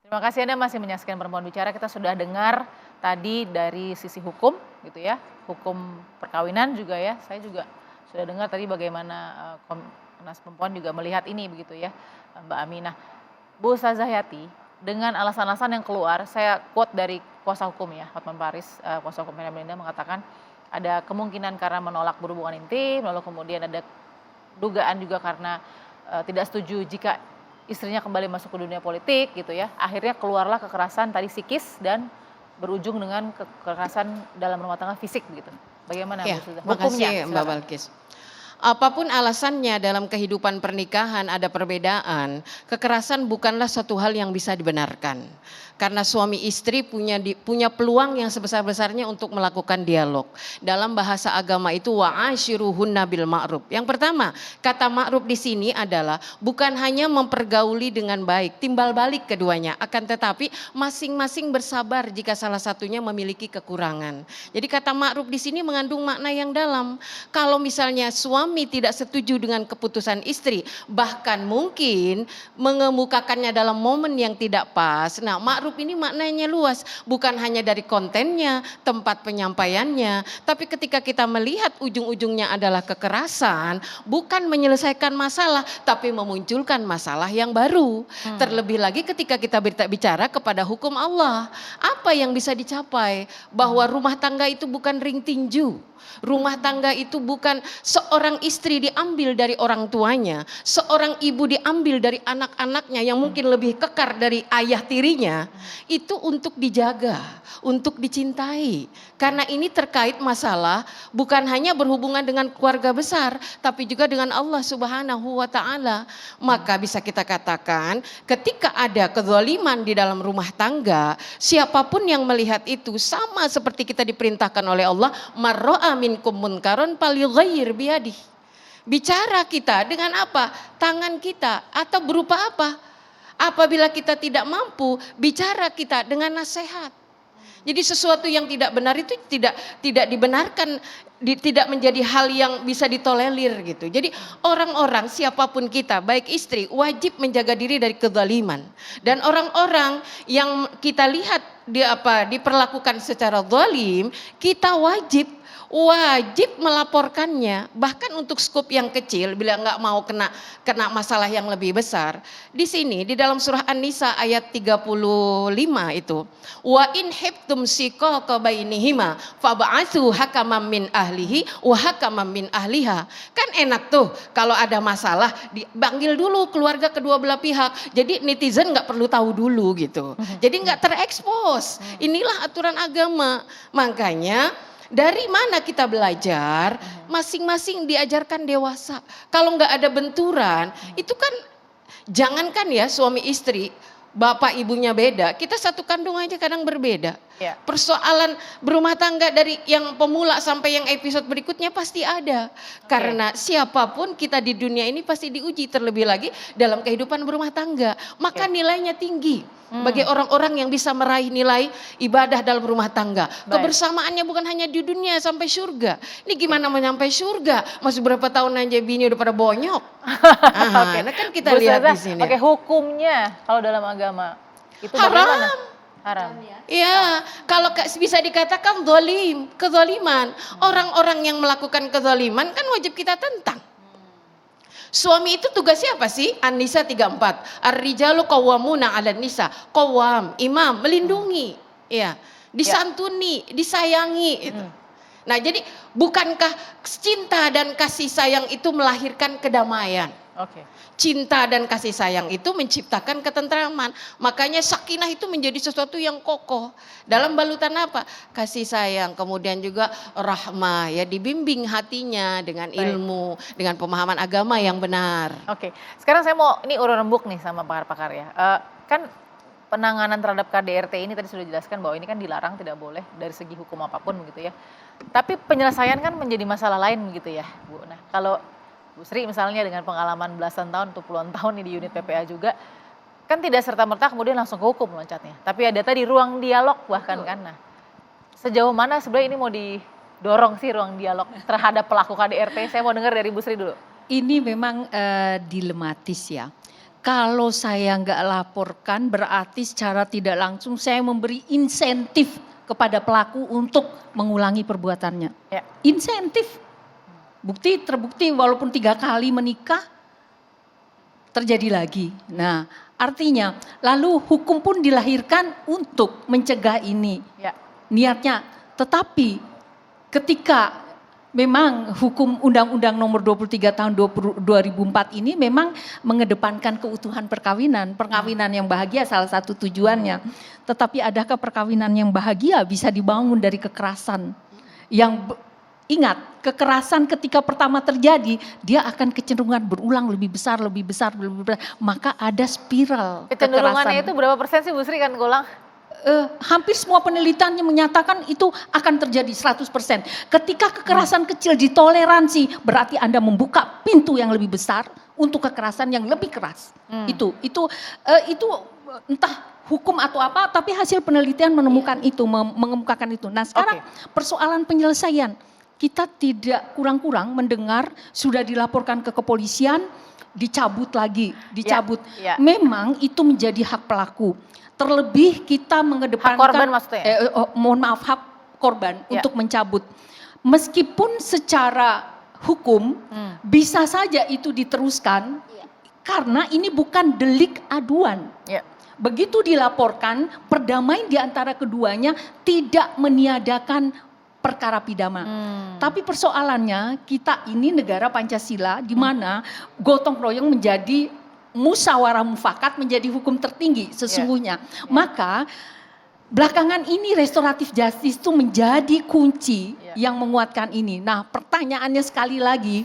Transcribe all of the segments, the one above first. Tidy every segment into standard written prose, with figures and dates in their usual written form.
Terima kasih Anda masih menyaksikan Perempuan Bicara. Kita sudah dengar tadi dari sisi hukum gitu ya, hukum perkawinan juga ya. Saya juga sudah dengar tadi bagaimana Komnas Perempuan juga melihat ini begitu ya, Mbak Aminah. Bu Ustazah Yati, dengan alasan-alasan yang keluar, saya quote dari kuasa hukum ya, Hotman Paris, kuasa hukum Vina Melinda mengatakan ada kemungkinan karena menolak berhubungan intim, lalu kemudian ada dugaan juga karena tidak setuju jika istrinya kembali masuk ke dunia politik gitu ya. Akhirnya keluarlah kekerasan tadi psikis dan berujung dengan kekerasan dalam rumah tangga fisik begitu. Bagaimana Ya, Bu Suza? Hukumnya, makasih Mbak silakan. Balkis. Apapun alasannya dalam kehidupan pernikahan ada perbedaan, kekerasan bukanlah suatu hal yang bisa dibenarkan. Karena suami istri punya peluang yang sebesar-besarnya untuk melakukan dialog. Dalam bahasa agama itu wa'ashiruhunna bil ma'ruf. Yang pertama, kata ma'ruf di sini adalah bukan hanya mempergauli dengan baik, timbal balik keduanya, akan tetapi masing-masing bersabar jika salah satunya memiliki kekurangan. Jadi kata ma'ruf di sini mengandung makna yang dalam. Kalau misalnya suami tidak setuju dengan keputusan istri, bahkan mungkin mengemukakannya dalam momen yang tidak pas. Nah, ma'ruf ini maknanya luas, bukan hanya dari kontennya, tempat penyampaiannya, tapi ketika kita melihat ujung-ujungnya adalah kekerasan, bukan menyelesaikan masalah, tapi memunculkan masalah yang baru. Terlebih lagi ketika kita bicara kepada hukum Allah, apa yang bisa dicapai? Bahwa rumah tangga itu bukan ring tinju. Rumah tangga itu bukan seorang istri diambil dari orang tuanya, seorang ibu diambil dari anak-anaknya yang mungkin lebih kekar dari ayah tirinya. Itu untuk dijaga, untuk dicintai. Karena ini terkait masalah bukan hanya berhubungan dengan keluarga besar, tapi juga dengan Allah Subhanahu wa taala. Maka bisa kita katakan ketika ada kezaliman di dalam rumah tangga, siapapun yang melihat itu sama seperti kita diperintahkan oleh Allah, marra'a minkum munkaron falyughayyir biyadihi. Bicara kita dengan apa? Tangan kita atau berupa apa? Apabila kita tidak mampu, bicara kita dengan nasihat. Jadi sesuatu yang tidak benar itu tidak dibenarkan, tidak menjadi hal yang bisa ditolerir gitu. Jadi orang-orang siapapun kita, baik istri, wajib menjaga diri dari kezaliman. Dan orang-orang yang kita lihat diperlakukan secara zalim, kita wajib melaporkannya, bahkan untuk skup yang kecil bila nggak mau kena masalah yang lebih besar. Di sini di dalam surah An-Nisa ayat 35 itu, wa in hibtum shiqaqa bainihima fab'atsu hakaman min ahlihi wa hakaman min ahliha. Kan enak tuh kalau ada masalah dipanggil dulu keluarga kedua belah pihak. Jadi netizen nggak perlu tahu dulu gitu. Jadi nggak terekspos. Inilah aturan agama. Makanya dari mana kita belajar? Masing-masing diajarkan dewasa. Kalau nggak ada benturan, itu kan jangankan ya suami istri, bapak ibunya beda, kita satu kandung aja kadang berbeda. Ya. Persoalan berumah tangga dari yang pemula sampai yang episode berikutnya pasti ada. Karena siapapun kita di dunia ini pasti diuji, terlebih lagi dalam kehidupan berumah tangga. Maka nilainya tinggi. Bagi orang-orang yang bisa meraih nilai ibadah dalam rumah tangga. Kebersamaannya bukan hanya di dunia sampai surga. Ini gimana mau nyampe surga? Masih berapa tahun aja bini udah pada bonyok. Nah kan kita lihat di sini. Oke, hukumnya kalau dalam agama itu haram. Haram. Ya, kalau bisa dikatakan zalim, kezaliman. Orang-orang yang melakukan kezaliman kan wajib kita tentang. Suami itu tugasnya apa sih? An-Nisa 34. Ar-rijalu qawwamuna 'alan nisa. Qawwam, imam, melindungi, ya, disantuni, disayangi itu. Nah, jadi bukankah cinta dan kasih sayang itu melahirkan kedamaian? Cinta dan kasih sayang itu menciptakan ketentraman. Makanya sakinah itu menjadi sesuatu yang kokoh. Dalam balutan apa? Kasih sayang, kemudian juga rahmah, ya, dibimbing hatinya dengan ilmu, dengan pemahaman agama yang benar. Oke, sekarang saya mau ini urun rembuk nih sama pakar-pakar ya. Kan penanganan terhadap KDRT ini tadi sudah dijelaskan bahwa ini kan dilarang, tidak boleh dari segi hukum apapun begitu ya. Tapi penyelesaian kan menjadi masalah lain begitu ya, Bu. Nah, kalau Bu Sri misalnya dengan pengalaman belasan tahun atau puluhan tahun di unit PPA juga, kan tidak serta-merta kemudian langsung ke hukum loncatnya. Tapi ada tadi ruang dialog bahkan kan. Nah, sejauh mana sebenarnya ini mau didorong sih ruang dialog terhadap pelaku KDRT? Saya mau dengar dari Bu Sri dulu. Ini memang dilematis ya. Kalau saya nggak laporkan berarti secara tidak langsung saya memberi insentif kepada pelaku untuk mengulangi perbuatannya. Ya. Insentif. Bukti terbukti walaupun 3 kali menikah terjadi lagi. Nah, artinya lalu hukum pun dilahirkan untuk mencegah ini. Ya. Niatnya. Tetapi ketika memang hukum Undang-Undang Nomor 23 tahun 2004 ini memang mengedepankan keutuhan perkawinan. Perkawinan yang bahagia salah satu tujuannya. Tetapi adakah perkawinan yang bahagia bisa dibangun dari kekerasan? Ingat, kekerasan ketika pertama terjadi, dia akan kecenderungan berulang lebih besar. Maka ada spiral Kecenderungannya kekerasan. itu berapa persen sih Bu Sri kan Golang? Hampir semua penelitian yang menyatakan itu akan terjadi 100%. Ketika kekerasan kecil ditoleransi, berarti Anda membuka pintu yang lebih besar untuk kekerasan yang lebih keras. Itu entah hukum atau apa, tapi hasil penelitian menemukan itu, mengemukakan itu. Nah sekarang persoalan penyelesaian, kita tidak kurang-kurang mendengar sudah dilaporkan ke kepolisian, dicabut lagi, dicabut. Ya. Memang itu menjadi hak pelaku. Terlebih kita mengedepankan Hak korban maksudnya? hak korban untuk mencabut. Meskipun secara hukum bisa saja itu diteruskan karena ini bukan delik aduan. Ya. Begitu dilaporkan, perdamaian di antara keduanya tidak meniadakan perkara pidana. Tapi persoalannya kita ini negara Pancasila di mana gotong royong menjadi musyawarah mufakat menjadi hukum tertinggi sesungguhnya. Maka belakangan ini restoratif justice itu menjadi kunci yang menguatkan ini. Nah, pertanyaannya sekali lagi,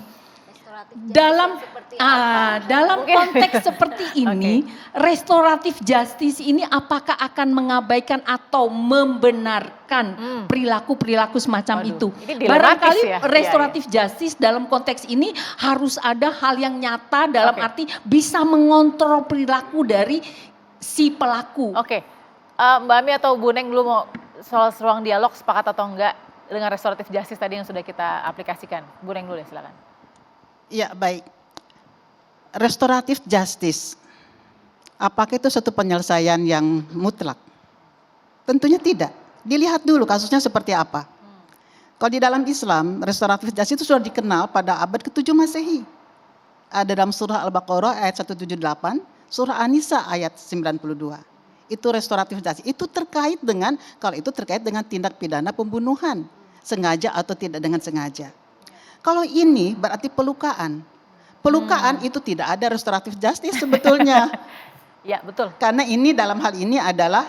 dalam konteks seperti ini, restoratif justice ini apakah akan mengabaikan atau membenarkan perilaku-perilaku semacam itu? Barangkali restoratif justice dalam konteks ini harus ada hal yang nyata dalam arti bisa mengontrol perilaku dari si pelaku. Mbak Ami atau Bu Neng dulu mau soal ruang dialog sepakat atau enggak dengan restoratif justice tadi yang sudah kita aplikasikan? Bu Neng dulu deh silakan. Ya baik, restoratif justice, apakah itu satu penyelesaian yang mutlak? Tentunya tidak, dilihat dulu kasusnya seperti apa. Kalau di dalam Islam, restoratif justice itu sudah dikenal pada abad ke-7 Masehi. Ada dalam surah Al-Baqarah ayat 178, surah An-Nisa ayat 92. Itu restoratif justice, itu terkait dengan, kalau itu terkait dengan tindak pidana pembunuhan, sengaja atau tidak dengan sengaja. Kalau ini berarti pelukaan. Pelukaan itu tidak ada restoratif justice sebetulnya. Ya betul. Karena ini dalam hal ini adalah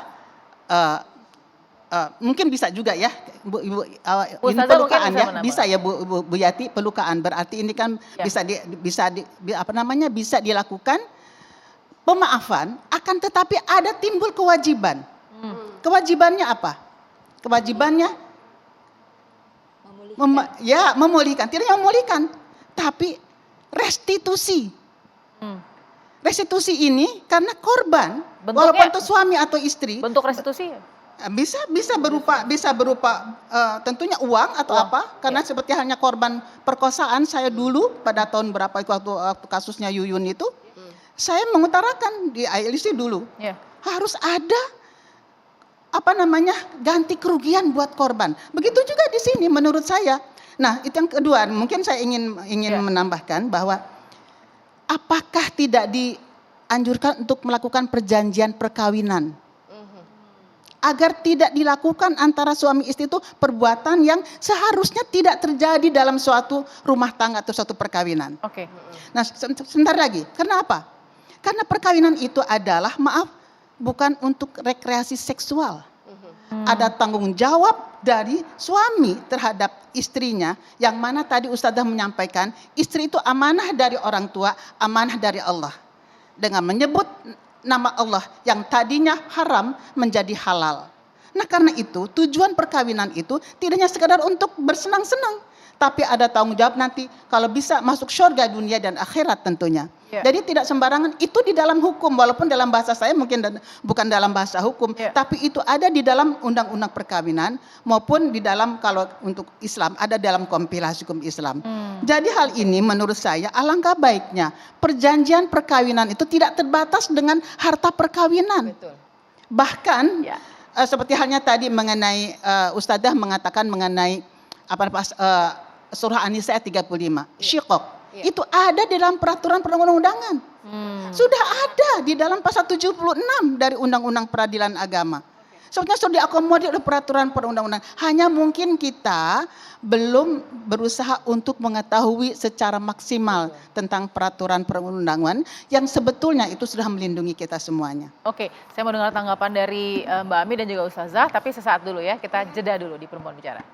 mungkin bisa juga ya Bu, ini pelukaan ya, bisa ya Bu Yati, pelukaan berarti ini kan bisa dilakukan pemaafan, akan tetapi ada timbul kewajiban. Kewajibannya apa? Kewajibannya memulihkan, tidak memulihkan, tapi restitusi. Restitusi ini karena korban, bentuknya, walaupun itu suami atau istri. Bentuk restitusi? Bisa berupa tentunya uang atau apa, karena seperti halnya korban perkosaan saya dulu pada tahun berapa waktu kasusnya Yuyun itu, saya mengutarakan di ILC dulu harus ada ganti kerugian buat korban. Begitu juga di sini menurut saya. Nah, itu yang kedua, mungkin saya ingin menambahkan bahwa apakah tidak dianjurkan untuk melakukan perjanjian perkawinan? Agar tidak dilakukan antara suami istri itu perbuatan yang seharusnya tidak terjadi dalam suatu rumah tangga atau suatu perkawinan. Nah, sebentar lagi. Kenapa? Karena perkawinan itu adalah bukan untuk rekreasi seksual. Ada tanggung jawab dari suami terhadap istrinya, yang mana tadi Ustadzah menyampaikan, istri itu amanah dari orang tua, amanah dari Allah. Dengan menyebut nama Allah yang tadinya haram menjadi halal. Nah karena itu tujuan perkawinan itu tidak hanya sekedar untuk bersenang-senang, tapi ada tanggung jawab nanti kalau bisa masuk surga dunia dan akhirat tentunya. Ya. Jadi tidak sembarangan, itu di dalam hukum, walaupun dalam bahasa saya mungkin bukan dalam bahasa hukum, Ya. tapi itu ada di dalam undang-undang perkawinan maupun di dalam, kalau untuk Islam ada dalam kompilasi hukum Islam. Jadi hal ini menurut saya alangkah baiknya perjanjian perkawinan itu tidak terbatas dengan harta perkawinan. Betul. Bahkan Ya. seperti halnya tadi mengenai Ustadzah mengatakan mengenai surah An-Nisa ayat 35, syiqaq. Iya. Itu ada di dalam peraturan perundang-undangan. Sudah ada di dalam pasal 76 dari Undang-Undang Peradilan Agama. Sebetulnya sudah diakomodir oleh peraturan perundang-undangan. Hanya mungkin kita belum berusaha untuk mengetahui secara maksimal tentang peraturan perundangan yang sebetulnya itu sudah melindungi kita semuanya. Oke, saya mau dengar tanggapan dari Mbak Ami dan juga Ustazah, tapi sesaat dulu ya, kita jeda dulu di Perempuan Bicara.